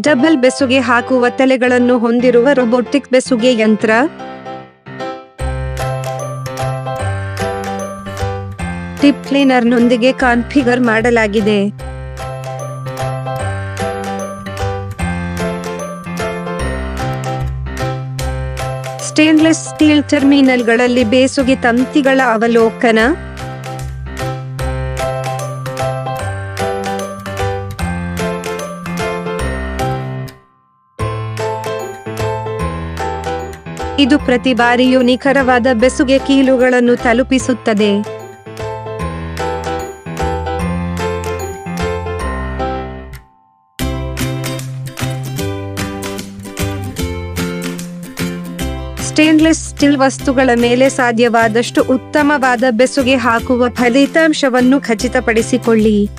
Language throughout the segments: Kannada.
ಡಬಲ್ ಬೆಸುಗೆ ಹಾಕುವ ತಲೆಗಳನ್ನು ಹೊಂದಿರುವ ರೊಬೊಟಿಕ್ ಬೆಸುಗೆ ಯಂತ್ರ. ಟಿಪ್ ಕ್ಲೀನರ್ನೊಂದಿಗೆ ಕಾನ್ಫಿಗರ್ ಮಾಡಲಾಗಿದೆ. ಸ್ಟೇನ್ಲೆಸ್ ಸ್ಟೀಲ್ ಟರ್ಮಿನಲ್ಗಳಲ್ಲಿ ಬೇಸುಗೆ ತಂತಿಗಳ ಅವಲೋಕನ. ಇದು ಪ್ರತಿ ಬಾರಿಯೂ ನಿಖರವಾದ ಬೆಸುಗೆ ಕೀಲುಗಳನ್ನು ತಲುಪಿಸುತ್ತದೆ. ಸ್ಟೇನ್ಲೆಸ್ ಸ್ಟೀಲ್ ವಸ್ತುಗಳ ಮೇಲೆ ಸಾಧ್ಯವಾದಷ್ಟು ಉತ್ತಮವಾದ ಬೆಸುಗೆ ಹಾಕುವ ಫಲಿತಾಂಶವನ್ನು ಖಚಿತಪಡಿಸಿಕೊಳ್ಳಿ.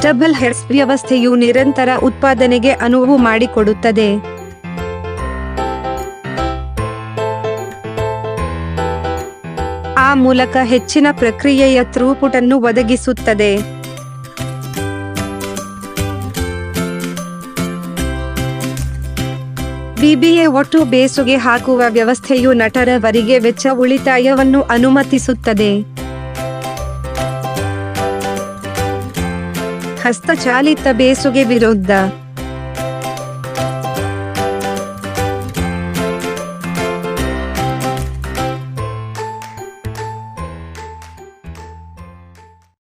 ಡಬಲ್ ಹೆಡ್ಸ್ ವ್ಯವಸ್ಥೆಯು ನಿರಂತರ ಉತ್ಪಾದನೆಗೆ ಅನುವು ಮಾಡಿಕೊಡುತ್ತದೆ. ಆ ಮೂಲಕ ಹೆಚ್ಚಿನ ಪ್ರಕ್ರಿಯೆಯ ಥ್ರೂಪುಟ್ ಅನ್ನು ಒದಗಿಸುತ್ತದೆ. ಬಿಬಿಎ ಒಟ್ಟು ಬೇಸುಗೆ ಹಾಕುವ ವ್ಯವಸ್ಥೆಯು ನಟರವರಿಗೆ ವೆಚ್ಚ ಉಳಿತಾಯವನ್ನು ಅನುಮತಿಸುತ್ತದೆ. ಹಸ್ತಚಾಲಿತ ಬೇಸುಗೆ ವಿರುದ್ಧ